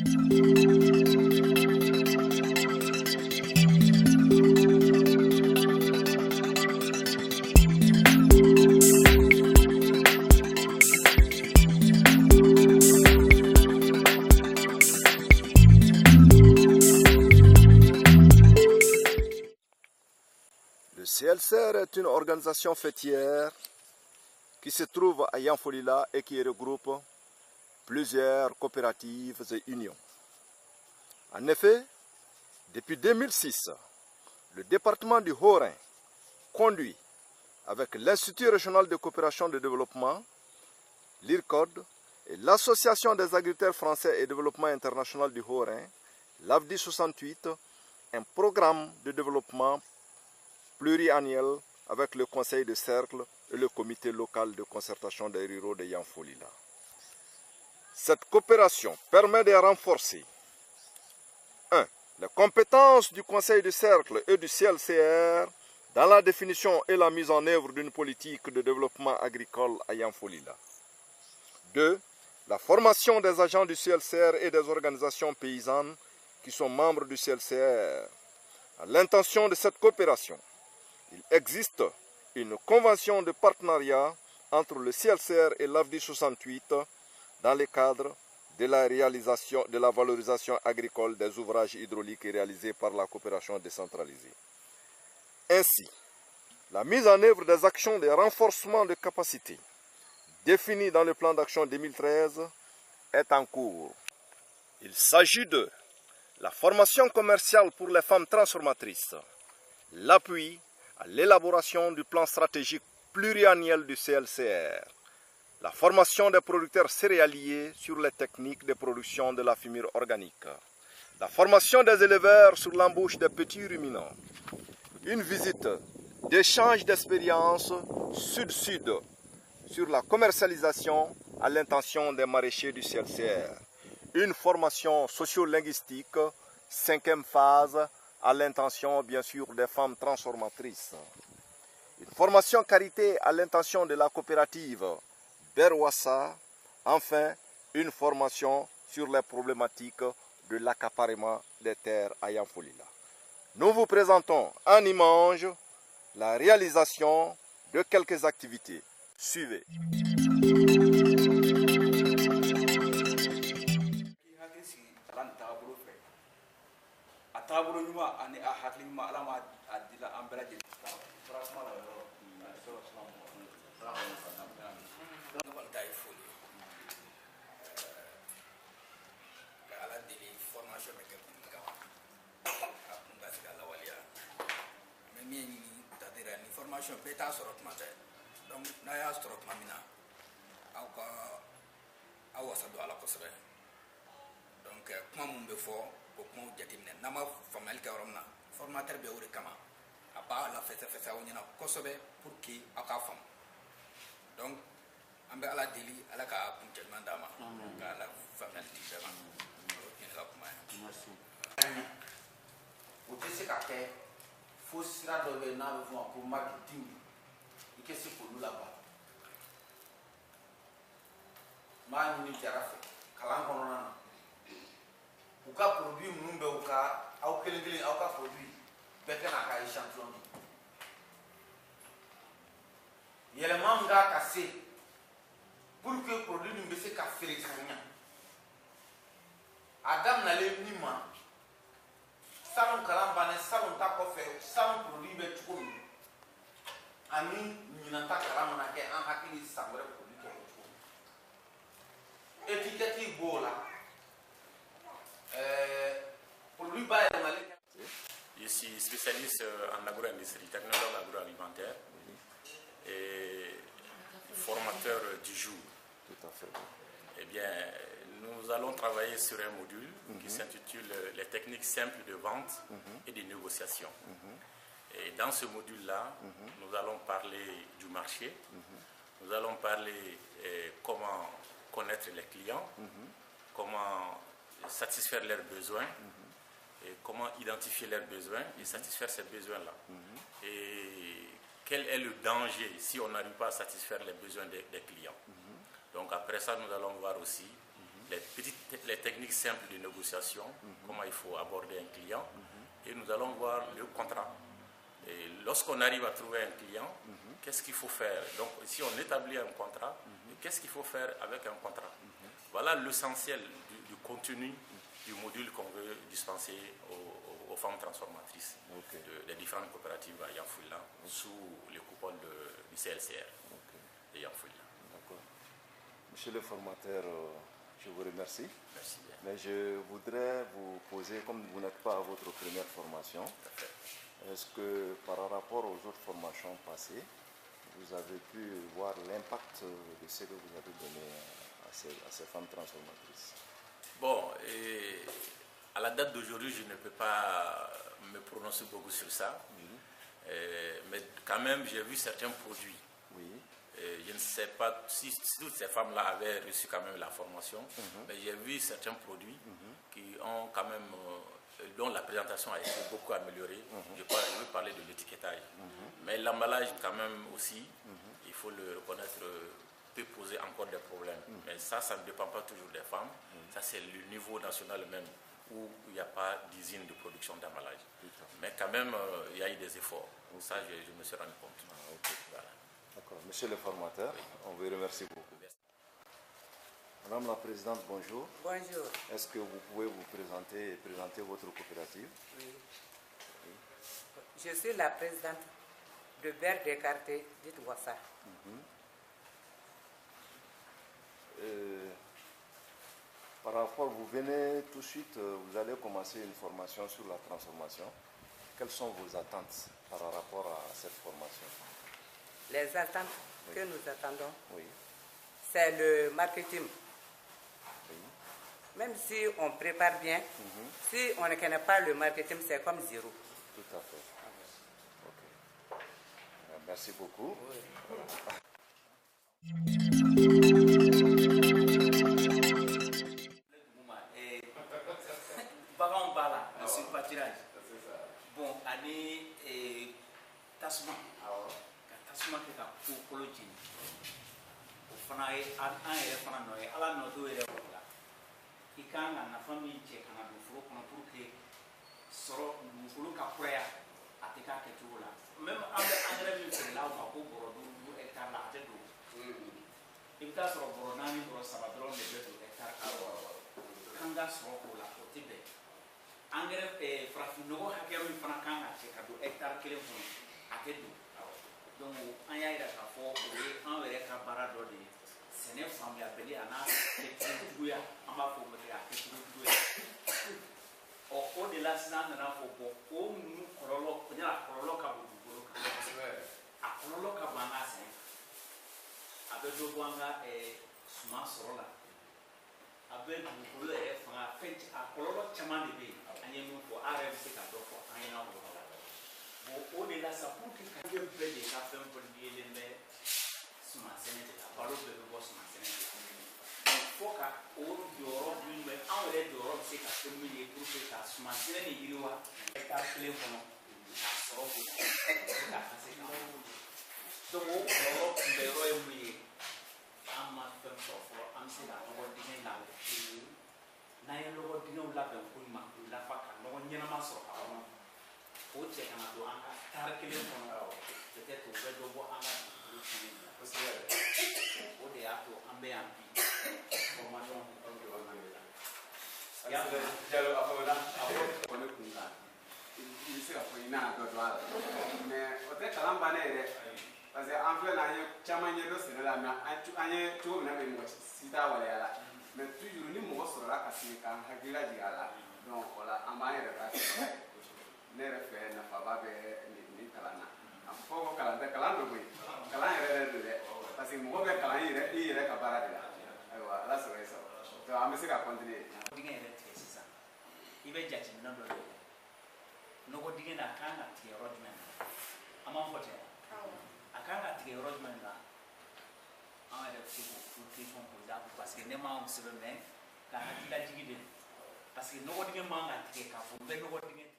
Le CLCR est une organisation fêtière qui se trouve à Yanfolila et qui regroupe plusieurs coopératives et unions. En effet, depuis 2006, le département du Haut-Rhin conduit avec l'Institut régional de coopération de développement, l'IRCOD, et l'Association des agriculteurs français et développement international du Haut-Rhin, l'AFDI 68, un programme de développement pluriannuel avec le conseil de cercle et le comité local de concertation des ruraux de Yanfolila. Cette coopération permet de renforcer 1. Les compétences du conseil de cercle et du CLCR dans la définition et la mise en œuvre d'une politique de développement agricole à Yanfolila. 2. La formation des agents du CLCR et des organisations paysannes qui sont membres du CLCR. À l'intention de cette coopération, il existe une convention de partenariat entre le CLCR et l'AFDI 68 dans le cadre de la réalisation de la valorisation agricole des ouvrages hydrauliques réalisés par la coopération décentralisée. Ainsi, la mise en œuvre des actions de renforcement de capacité définies dans le plan d'action 2013 est en cours. Il s'agit de la formation commerciale pour les femmes transformatrices, l'appui à l'élaboration du plan stratégique pluriannuel du CLCR, la formation des producteurs céréaliers sur les techniques de production de la fumure organique, la formation des éleveurs sur l'embauche des petits ruminants, une visite d'échange d'expériences sud-sud sur la commercialisation à l'intention des maraîchers du CLCR, une formation socio-linguistique, 5e phase, à l'intention bien sûr des femmes transformatrices. Une formation qualité à l'intention de la coopérative Berwassa. Enfin, une formation sur les problématiques de l'accaparement des terres à Yanfolila. Nous vous présentons en image la réalisation de quelques activités. Suivez. taabolo ɲuman ani a hakili ɲuman ala ma a dila an bɛɛ lajɛlen farasuma la yɔrɔ ne kɔni ta ye foli ka ala deli formation bɛ kɛ kun kama a kun ka se ka lawaleya mɛ min ye ɲini c'est-à-dire ni formation bɛɛ t'a sɔrɔ tuma tɛ donc n'a y'a sɔrɔ tuma min na aw wasa don ala kosɛbɛ donc kuma mun bɛ fɔ o kumaw jateminɛ n'an ma faamuyali kɛ yɔrɔ min na formateur bɛ o de kama a b'a la fɛsɛfɛsɛ aw ɲɛna kosɛbɛ pour que aw k'a faamu donc an bɛ ala deli ala ka kuncɛ ɲuman d'a ma ka ala faamuyali di bɛɛ ma o ye ne ka kuma ye. o tɛ se ka kɛ fo sira dɔ bɛ yen n'a bɛ fɔ o ma ko marketing i ka se k'olu labaara n b'a ɲini jara fɛ kalan kɔnɔna na u ka produit ninnu bɛ u ka aw kelen kelen aw ka produit bɛɛ ka n'a ka échantillon di yɛlɛma min k'a ka se pour que produit nin bɛ se ka feere ka ɲɛ a daminɛlen min ma salon kalan bannen salon ta kɔfɛ salon produit bɛ cogo min ani ɲinan ta kalan mana kɛ an hakili san wɛrɛ produit kɛ o cogo min étiquette b'o la. Je suis spécialiste en agro-industrie, technologue agroalimentaire et formateur du jour. Tout à fait. Eh bien, nous allons travailler sur un module qui s'intitule les techniques simples de vente et de négociation. Et dans ce module-là, nous allons parler du marché, nous allons parler comment connaître les clients, comment satisfaire leurs besoins, et comment identifier leurs besoins et satisfaire ces besoins-là. Et quel est le danger si on n'arrive pas à satisfaire les besoins des clients. Donc après ça, nous allons voir aussi les techniques simples de négociation, comment il faut aborder un client, et nous allons voir le contrat. Et lorsqu'on arrive à trouver un client, qu'est-ce qu'il faut faire? Donc ici on établit un contrat, et qu'est-ce qu'il faut faire avec un contrat? Voilà l'essentiel du contenu du module qu'on veut dispenser aux femmes transformatrices des différentes coopératives à Yamfoula sous les coupoles du CLCR de Yamfoula. D'accord. Monsieur le formateur, je vous remercie. Merci bien. Mais je voudrais vous poser, comme vous n'êtes pas à votre première formation, est-ce que par rapport aux autres formations passées, vous avez pu voir l'impact de ce que vous avez donné à ces femmes transformatrices? Bon, et à la date d'aujourd'hui, je ne peux pas me prononcer beaucoup sur ça, mais quand même, j'ai vu certains produits. Oui. Je ne sais pas si toutes ces femmes-là avaient reçu quand même la formation, mais j'ai vu certains produits qui ont quand même, dont la présentation a été beaucoup améliorée. Je veux parler de l'étiquetage. Mais l'emballage quand même aussi, il faut le reconnaître, peut poser encore des problèmes. Mais ça ne dépend pas toujours des femmes. Ça, c'est le niveau national même où il n'y a pas d'usine de production d'emballage. Mais quand même, il y a eu des efforts. Ça, je me suis rendu compte. Voilà. D'accord. Monsieur le formateur, on vous remercie beaucoup. Madame la Présidente, bonjour. Bonjour. Est-ce que vous pouvez vous présenter et présenter votre coopérative? Oui. Je suis la présidente de Vert Descartes d'Itouassa. Par rapport, vous venez tout de suite, vous allez commencer une formation sur la transformation. Quelles sont vos attentes par rapport à cette formation? Les attentes que nous attendons, c'est le marketing. Même si on prépare bien, si on ne connaît pas le marketing, c'est comme zéro. Tout à fait. Ok. Merci beaucoup. Bon, ani tasuma ka tasuma kɛ ka kolo jeni o fana ye an yɛrɛ fana nɔ ye ala nɔ t'o yɛrɛ la i kan ka nafa min cɛ ka na don foro kɔnɔ pour que sɔrɔ dugukolo ka kuraya a tɛ k'a kɛcogo la même an bɛ engrais min feerela o ma ko bɔrɔ 5 hectare la a tɛ don i bɛ taa sɔrɔ bɔrɔ 4 bɔrɔ 3 dɔrɔn de bɛ don hectare kan ka sɔrɔ k'o la o tɛ bɛn engrais farafinnɔgɔ hakɛ min fana kan ka cɛ ka don hectare 1 kɔnɔ a tɛ don donc an y'a yira k'a fɔ o ye an yɛrɛ ka baara dɔ de ye sɛnɛ faamuyabali a n'a kɛcogo juguya an b'a fɔ o ma a kɛcogo juguya o de la sisan an nana fɔ bɔn o ninnu kɔlɔlɔ kɔlɔlɔ ka bon dugukolo kan a kɔlɔlɔ ka bon an ka sɛnɛ a bɛ dɔ bɔ an ka suman sɔrɔ la a bɛ dugukolo yɛrɛ fanga fɛn a kɔlɔlɔ caman de bɛ yen an ye min fɔ an yɛrɛ bɛ se ka dɔ fɔ an ɲɛna o yɔrɔ la bon o de la sa pour que ka kɛ bɛɛ de ka fɛn fɛn yelen bɛ suman sɛnɛ de la balo bɛɛ bɛ bɔ suman sɛnɛ de la fo ka o jɔyɔrɔ min bɛ anw yɛrɛ jɔyɔrɔ bɛ se ka kɛ min ye pour que ka suman sɛnɛ de yiriwa hectare 1 kɔnɔ k'a sɔrɔ k'o la ka se ka donc o kɔlɔlɔ kunbɛyɔrɔ ye mun ye an ma fɛn sɔrɔ fɔlɔ an bɛ se ka nɔgɔ dingɛ labɛn n'an ye nɔgɔ dingɛw labɛn ko ɲuman k'u lafa ka nɔgɔ ɲɛnama sɔrɔ a kɔnɔ o cɛ ka na don an ka tari 1 kɔnɔ peut-être o bɛ dɔ bɔ an ka dugukolo tiɲɛni na kosɛbɛ o de y'a to an bɛ yan bi formation hukumu kɔnɔna de la. Jalo a fɔ la a fɔ ne kun kan i bɛ se ka fɔ i n'a dɔ dɔn a la mais o tɛ kalan bannen ye dɛ parce que an filɛ n'an ye caman ɲɛdɔn sɛnɛ la mais an ye cogo min na bɛ mɔgɔ si t'a waleya la mais toujours ni mɔgɔ sɔrɔla ka sigi k'an hakili lajigin a la donc o la an b'an yɛrɛ ka sɔrɔ ne yɛrɛ fɛ nafaba bɛ nin kalan na a fɔ ko kalan tɛ kalan dɔ bɛ yen kalan yɛrɛ don dɛ parce que mɔgɔ bɛ kalan i yɛrɛ ka baara de la ayiwa ala sɔrɔ ye sɔrɔ donc an bɛ se ka continuer. Dingɛ yɛrɛ tigɛ sisan i bɛ jateminɛ dɔ de kɛ nɔgɔ dingɛ na a kan ka tigɛ yɔrɔ jumɛn na an b'a fɔ ten a kan ka tigɛ yɔrɔ jumɛn na an yɛrɛ bɛ se k'o question poser a parce que ne m'anw sɛbɛn mais ka hakililajigi de parce que nɔgɔ dingɛ man ka tigɛ k'a fɔ n bɛ nɔgɔ dingɛ tigɛ.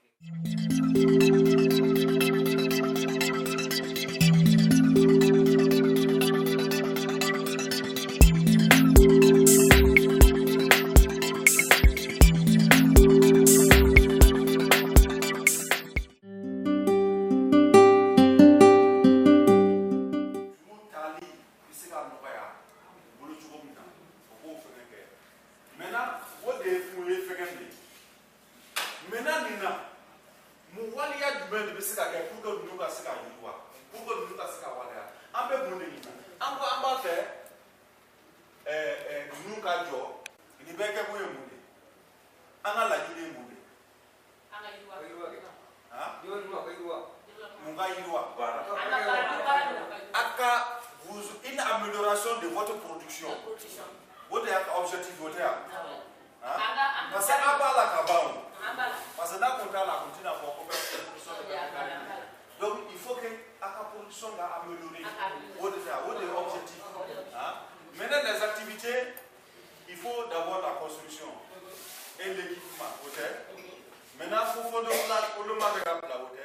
o de ye mun ye fɛngɛ de ye maintenant nin na mun waleya jumɛn de bɛ se ka kɛ pour que ninnu ka se ka yiriwa pour que ninnu ka se ka waleya an bɛ mun de ɲini an ko an b'a fɛ ninnu ka jɔ nin bɛ kɛ mun ye mun de an ka laɲini ye mun de mun ka yiriwa a ka une amélioration de votre production o de y'a ka objectif o tɛ yan parce que an b'a la ka ban o parce que n'a kun t'a la a kun tɛna fɔ ko production de bɛ donc il faut que a ka production ka améliorer o de tɛ yan o de ye objectif maintenant les activités il faut d'abord la construction et l'équipement o tɛ maintenant fo fondement bɛ ka bila o tɛ.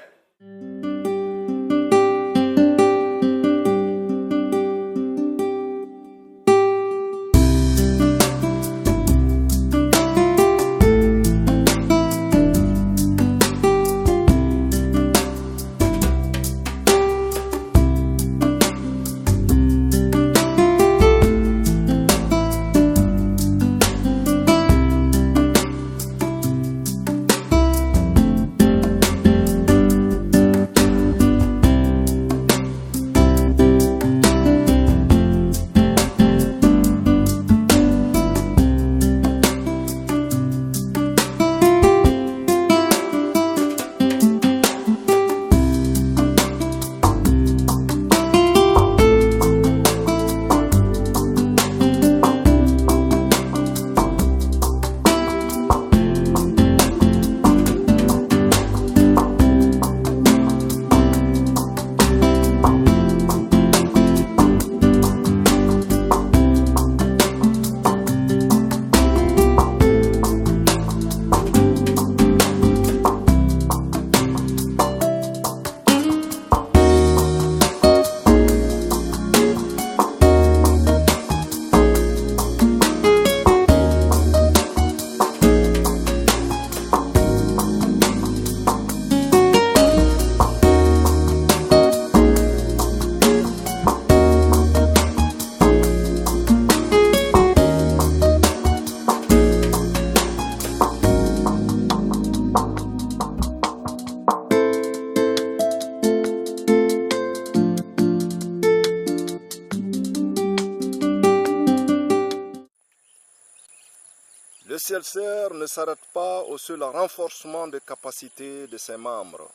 Le CLCR ne s'arrête pas au seul renforcement des capacités de ses membres.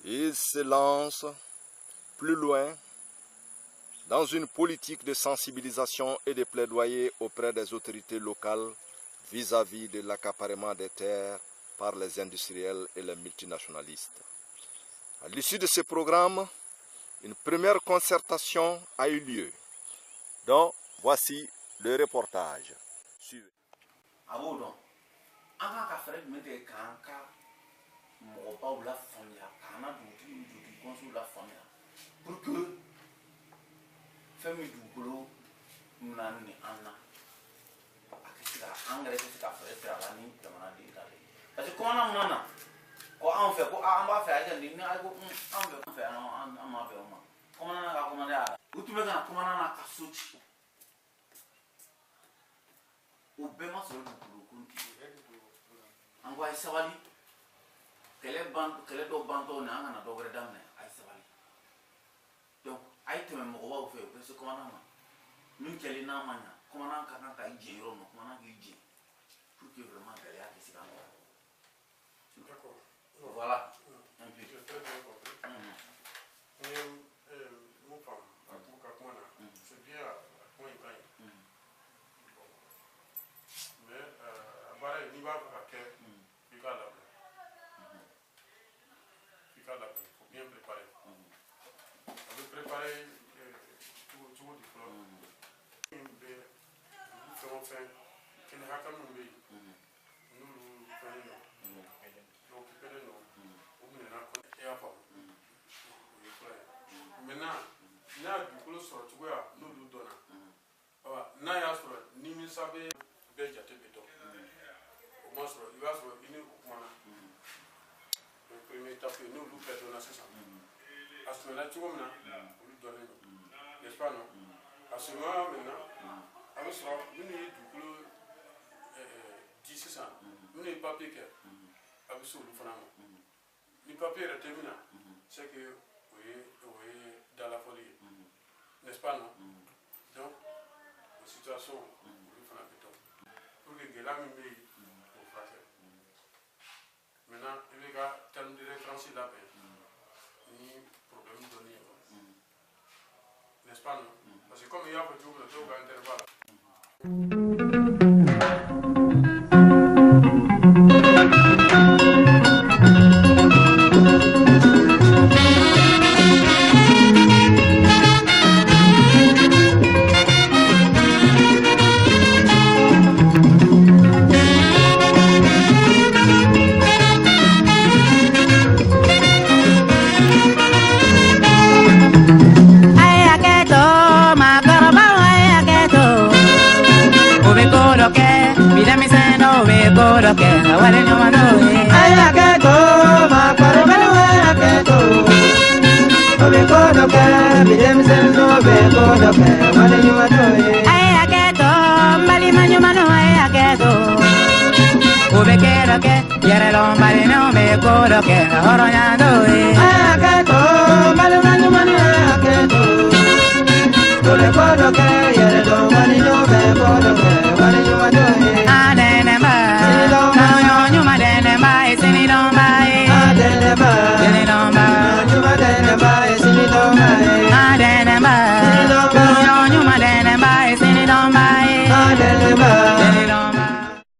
Il se lance plus loin dans une politique de sensibilisation et de plaidoyer auprès des autorités locales vis-à-vis de l'accaparement des terres par les industriels et les multinationalistes. À l'issue de ce programme, une première concertation a eu lieu. Donc, voici le reportage. Suivez. A b'o dɔn an k'a ka fɛɛrɛ jumɛn tigɛ k'an ka mɔgɔbaw la faamuya k'an na dugutigi kɔnsiw la faamuya pour que fɛn min dugukolo na ni an na a ka se ka an yɛrɛ ka se ka fɛɛrɛ tigɛ a la ni jamanaden ta de parce que kɔmana mun na ko anw fɛ ko an b'a fɛ a ka nin ni ayi ko anw fɛ an m'a fɛ o ma kɔmana na ka kɔmana y'a u tun bɛ ka na kɔmana na ka so ci. O bɛɛ ma sɔrɔ dugukolo ko an ko a ye sabali kɛlɛ dɔ bantɔ ni an kana dɔ wɛrɛ daminɛ a ye sabali donc a ye tɛmɛ mɔgɔbaw fɛ o bɛ se kɔmanan ma min kɛlen n'a ma ɲa kɔmanan ka kan ka i jɛ yɔrɔ min kɔmanan k'i jɛ pour que vraiment gɛlɛya kɛ se ka nɔgɔya voilà un peu. Mun faamu ka kuma na c'est bien a kuma in ka ɲi mais a baara in n'i b'a fɛ ka kɛ f'i k'a labɛn faut bien préparer a bɛ préparer cogo di fɔlɔ min bɛ dugu fɛn o fɛn kɛnɛ hakɛ min bɛ yen n'olu fɛnnen don occupélen don u minɛna kɔnɔ i y'a faamu o ye fɔlɔ ye maintenant n'a y'a dugukolo sɔrɔ cogoya n'olu dɔnna n'a y'a sɔrɔ nimisa bɛ bɛɛ jate bɛ dɔn o ma sɔrɔ i b'a sɔrɔ i ni o kumana donc première étape ye n'olu bɛɛ dɔnna sisan a sɛnɛla cogo min na olu dɔnnen don n'est-ce pas non a sɛnɛla maintenant a bɛ sɔrɔ minnu ye dugukolo papier kɛ a bɛ se olu fana ma ni papier yɛrɛ tɛ min na c'est que o ye dalafɔli ye n'est-ce pas non donc o situation olu fana bɛ dɔn pour que gɛlɛya min bɛ yen k'o furakɛ maintenant i bɛ ka terme de référence labɛn ni problème dɔnni ye n'est-ce pas non parce que comme i y'a fɔ cogo min na dɔw ka intervalle Yere do mani no be